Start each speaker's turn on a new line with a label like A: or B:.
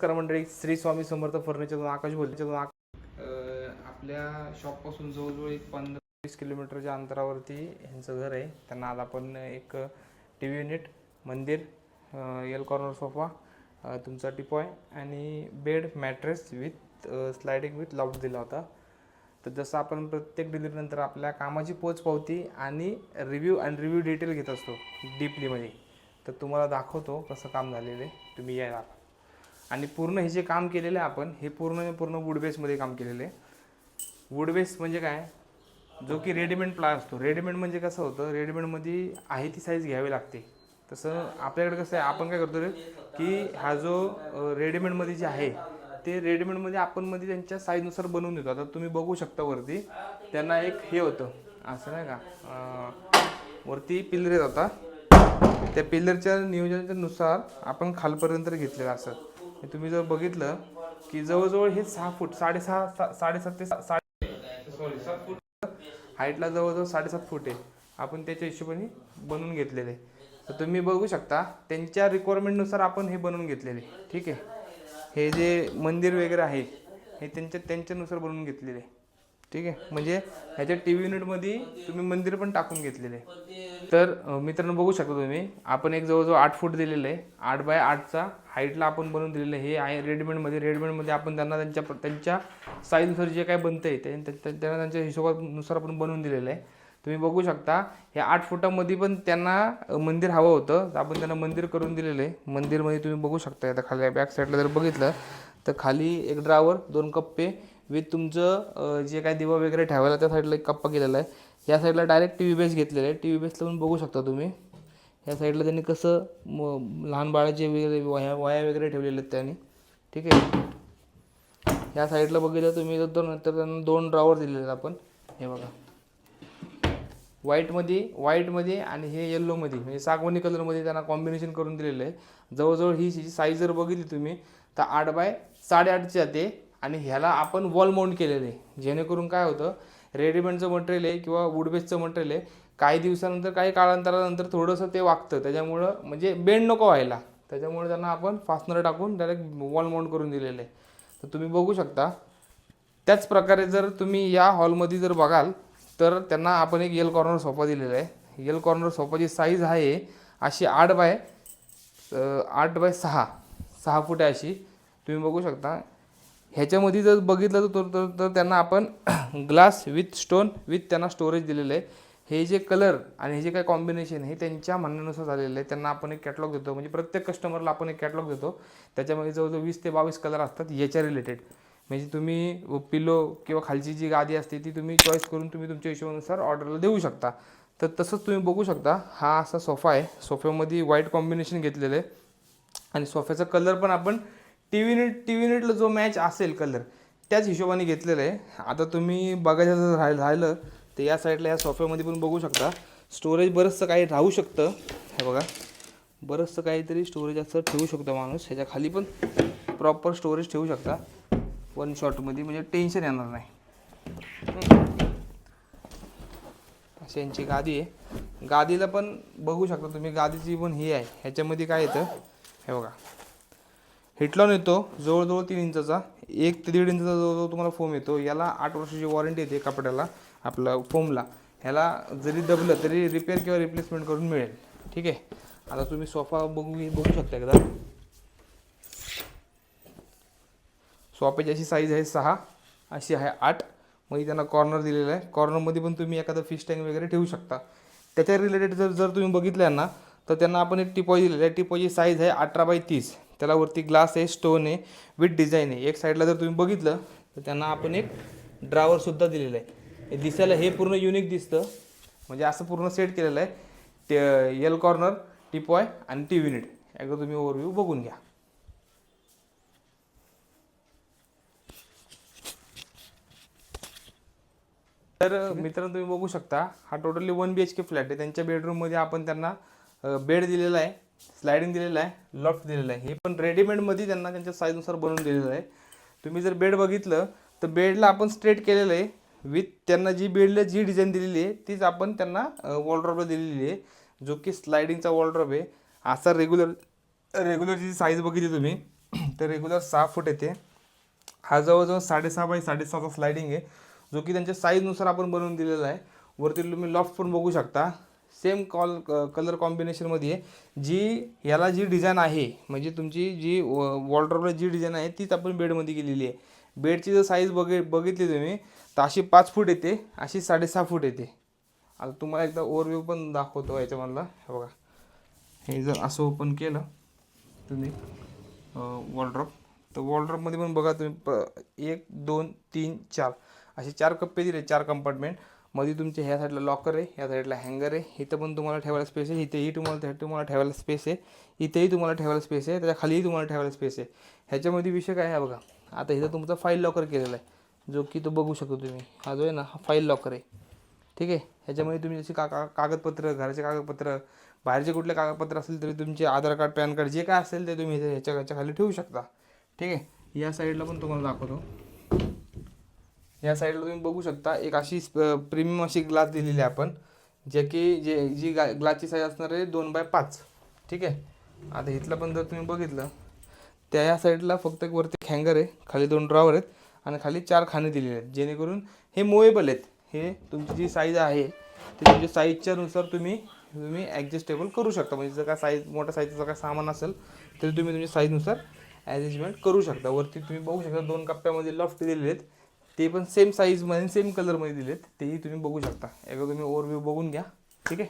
A: नमस्कार मंडळी, श्री स्वामी समर्थ फर्निचरमधून आकाश बोलतो. आपल्या शॉपपासून जवळजवळ एक 15-20 किलोमीटरच्या अंतरावरती ह्यांचं घर आहे. त्यांना आज आपण एक टी व्ही युनिट, मंदिर, एल कॉर्नर सोफा, तुमचा टिपॉय आणि bed mattress with sliding with loft दिला होता. तर जसं आपण प्रत्येक डिलिव्हरीनंतर आपल्या कामाची पोचपावती आणि रिव्ह्यू डिटेल घेत असतो डीपलीमध्ये, तर तुम्हाला दाखवतो कसं काम झालेलं आहे. तुम्ही या आणि पूर्ण हे जे काम केलेलं आहे आपण, हे पूर्ण वूड बेसमध्ये काम केलेलं आहे. वूड बेस म्हणजे काय, जो की रेडीमेड प्लाय असतो. रेडीमेड म्हणजे कसं होतं, रेडीमेडमध्ये आहे ती साईज घ्यावी लागते. तसं आपल्याकडे कसं आहे, आपण काय करतो रे की हा जो रेडीमेडमध्ये जे आहे ते रेडीमेडमध्ये आपण मध्ये त्यांच्या साईजनुसार बनवून देतो. आता तुम्ही बघू शकता वरती त्यांना एक हे होतं असं नाही का, वरती पिलर होता. त्या पिलरच्या नियोजनानुसार आपण खालपर्यंत घेतलेलं असं. तुम्ही जर बघितलं की जवळजवळ हे 6 फूट 7.5 ते 7 फूट हाईटला जवळजवळ 7.5 फूट आहे. आपण त्याच्या हिशोबाने बनवून घेतलेले आहे. तर तुम्ही बघू शकता त्यांच्या रिक्वायरमेंटनुसार आपण हे बनवून घेतलेले. ठीक आहे, हे जे मंदिर वगैरे आहे हे त्यांच्यानुसार बनवून घेतलेले. ठीक आहे, म्हणजे ह्याच्या टी व्ही युनिटमध्ये तुम्ही मंदिर पण टाकून घेतलेले. तर मित्रांनो बघू शकता तुम्ही, आपण एक जवळजवळ 8 फूट दिलेलं आहे. 8x8चा हाईटला आपण बनवून दिलेलं आहे. हे आहे रेडीमेडमध्ये आपण त्यांना त्यांच्या साईजनुसार जे काय बनतं आहे त्यांना त्यांच्या हिशोबानुसार आपण बनवून दिलेलं आहे. तुम्ही बघू शकता हे 8 फुटामध्ये पण त्यांना मंदिर हवं होतं, तर आपण त्यांना मंदिर करून दिलेलं आहे. मंदिरमध्ये तुम्ही बघू शकता, आता खाली बॅक साईडला जर बघितलं तर खाली एक ड्रावर, 2 कप्पे विथ तुमचं जे काय दिवा वगैरे ठेवायला त्या साईडला एक कप्पा केलेला आहे. या साईडला डायरेक्ट टी व्ही बेस घेतलेला आहे. टी व्ही बेसला पण बघू शकता तुम्ही, ह्या साईडला त्यांनी कसं लहान बाळाचे वगैरे वया वगैरे ठेवलेले आहेत त्यांनी. ठीक आहे, ह्या साईडला बघितलं तुम्ही तर नंतर त्यांना 2 ड्रॉवर दिलेले आहेत आपण. हे बघा, व्हाईटमध्ये आणि हे येल्लोमध्ये, म्हणजे सागवानी कलरमध्ये त्यांना कॉम्बिनेशन करून दिलेलं आहे. जवळजवळ ही साईज जर बघितली तुम्ही तर 8x8ची जाते. आणि ह्याला आपण वॉल माउंट केलेलं आहे, जेणेकरून काय होतं, रेडीमेडचं मटेरियल आहे किंवा वूड बेसचं मटेरियल आहे, काही दिवसानंतर काही काळांतरानंतर थोडंसं ते वागतं. त्याच्यामुळं म्हणजे बेंड नको व्हायला, त्याच्यामुळे त्यांना आपण फास्टनर टाकून डायरेक्ट वॉल माउंट करून दिलेलं आहे. तर तुम्ही बघू शकता. त्याच प्रकारे जर तुम्ही या हॉलमध्ये जर बघाल तर त्यांना आपण एक एल कॉर्नर सोफा दिलेला आहे. एल कॉर्नर सोफाची साईज आहे अशी 8x6 फूट आहे अशी. तुम्ही बघू शकता. ह्याच्यामध्ये जर बघितलं तर त्यांना आपण ग्लास विथ स्टोन विथ त्यांना स्टोरेज दिलेलं आहे. हे जे कलर आणि हे जे काय कॉम्बिनेशन हे त्यांच्या म्हणण्यानुसार झालेलं आहे. त्यांना आपण एक कॅटलॉग देतो, म्हणजे प्रत्येक कस्टमरला आपण एक कॅटलॉग देतो. त्याच्यामध्ये जवळजवळ 20 ते 22 कलर असतात याच्या रिलेटेड. म्हणजे तुम्ही पिलो किंवा खालची जी गादी असते ती तुम्ही चॉईस करून तुम्ही तुमच्या हिशोबानुसार ऑर्डरला देऊ शकता. तर तसंच तुम्ही बघू शकता, हा असा सोफा आहे. सोफ्यामध्ये व्हाईट कॉम्बिनेशन घेतलेलं आहे आणि सोफ्याचा कलर पण आपण टी व्ही युनिटला जो मॅच असेल कलर त्याच हिशोबाने घेतलेलं आहे. आता तुम्ही बघायचं जर राहिलं तर या साईडला या सोफ्यामध्ये पण बघू शकता स्टोरेज बरंचसं काही राहू शकतं. हे बघा, बरंचसं काहीतरी स्टोरेज असं ठेवू शकतो माणूस. ह्याच्या खाली पण प्रॉपर स्टोरेज ठेवू शकता वन शॉटमध्ये, म्हणजे टेन्शन येणार नाही. अशी यांची गादी आहे. गादीला पण बघू शकता तुम्ही, गादीची पण ही आहे. ह्याच्यामध्ये काय येतं, हे बघा, हिटलॉन येतो जवळजवळ 3 इंचाचा, 1 ते 1.5 इंचाचा जवळजवळ तुम्हाला फोम येतो. याला 8 वर्षाची वॉरंटी येते कपड्याला, आपला फोमला. ह्याला जरी दबलं तरी रिपेअर किंवा रिप्लेसमेंट करून मिळेल. ठीक आहे, आता तुम्ही सोफा बघू शकता एकदा. सोफ्याची अशी साईज आहे 6, अशी आहे 8. मध्ये त्यांना कॉर्नर दिलेलं आहे. कॉर्नरमध्ये पण तुम्ही एखादं फिश टँक वगैरे ठेवू शकता. त्याच्या रिलेटेड जर तुम्ही बघितलं ना तर त्यांना आपण एक टिपॉय दिलेलं आहे. टिपॉयची साईज आहे 18x30. त्याला वरती ग्लास आहे, स्टोन आहे, विथ डिझाईन आहे. एक साईडला जर तुम्ही बघितलं तर त्यांना आपण एक ड्रावरसुद्धा दिलेलं आहे. हे दिसायला हे पूर्ण युनिक दिसतं, म्हणजे असं पूर्ण सेट केलेलं आहे. एल कॉर्नर, टिपॉय आणि टी व्ही युनिट एकदा तुम्ही ओव्हरव्ह्यू बघून घ्या. तर मित्रांनो तुम्ही बघू शकता, हा टोटली 1 BHK फ्लॅट आहे. त्यांच्या बेडरूममध्ये आपण त्यांना बेड दिलेला आहे, स्लायडिंग दिलेला आहे, लॉफ्ट दिलेला आहे. हे पण रेडीमेडमध्ये त्यांना त्यांच्या साईजनुसार बनवून दिलेलं आहे. तुम्ही जर बेड बघितलं तर बेडला आपण स्ट्रेट केलेलं आहे विथ त्यांना जी बेडला जी डिझाईन दिलेली आहे तीच आपण त्यांना वॉलड्रॉपला दिलेली आहे, जो की स्लायडिंगचा वॉलड्रॉप आहे. असा रेग्युलरची साईज बघितली तुम्ही इथं रेग्युलर 6 फूट येते. हा जवळजवळ 6.5 बाय 6.5चा स्लायडिंग आहे, जो की त्यांच्या साईजनुसार आपण बनवून दिलेला आहे. वरती तुम्ही लॉफ्ट पण बघू शकता, सेम कलर कॉम्बिनेशनमध्ये आहे. याला जी डिझाईन आहे, म्हणजे तुमची जी वॉलड्रॉपला जी डिझाईन आहे तीच आपण बेडमध्ये केलेली आहे. बेडची जर साईज बघितली तुम्ही तर अशी 5 फूट येते, अशी 6.5 फूट येते. आता तुम्हाला एकदा ओव्हरव्ह्यू पण दाखवतो याच्यामधला. हे बघा, हे जर असं ओपन केलं तुम्ही वॉलड्रॉप, तर वॉलड्रॉपमध्ये पण बघा तुम्ही 1 2 3 4 असे 4 कप्पे दिले, 4 कंपार्टमेंट. मध्ये तुमच्या ह्या साईडला लॉकर आहे, ह्या साईडला हँगर आहे, इथं पण तुम्हाला ठेवायला स्पेस आहे, इथेही तुम्हाला ठेवायला स्पेस आहे, इथेही तुम्हाला ठेवायला स्पेस आहे, त्याच्या खालीही तुम्हाला ठेवायला स्पेस आहे. ह्याच्यामध्ये विषय काय आहे बघा, आता इथं तुमचा फाईल लॉकर केलेला आहे, जो की तो बघू शकतो तुम्ही. हा जो आहे ना, हा फाईल लॉकर आहे. ठीक आहे. ह्याच्यामध्ये तुम्ही जशी कागदपत्र, घराचे कागदपत्र, बाहेरचे कुठले कागदपत्र असेल तरी तुमचे आधार कार्ड, पॅन कार्ड जे काय असेल ते तुम्ही ह्याच्या खाली ठेवू शकता. ठीक आहे. या साईडला पण तुम्हाला दाखवतो. या साईडला तुम्ही बघू शकता, एक अशी प्रीमियम अशी ग्लास दिलेली आहे आपण, जी ग्लासची साईज असणार आहे 2x5. ठीक आहे. आता इथलं पण जर तुम्ही बघितलं, त्या या साईडला फक्त एक वरती हँगर आहे, खाली 2 ड्रॉवर आहेत आणि खाली 4 खाने दिलेले आहेत, जेणेकरून हे मुवेबल आहेत. हे तुमची जी साईज आहे ते तुमच्या साईजच्या नुसार तुम्ही ॲडजस्टेबल करू शकता. म्हणजे जर का मोठ्या साईजचं काय सामान असेल तरी तुम्ही तुमच्या साईजनुसार ॲरेंजमेंट करू शकता. वरती तुम्ही बघू शकता 2 कप्प्यामध्ये लॉफ्ट दिलेले आहेत, ते पण सेम साईजमध्ये सेम कलरमध्ये दिलेत, तेही तुम्ही बघू शकता. एकदा तुम्ही ओव्हरव्ह्यू बघून घ्या. ठीक आहे.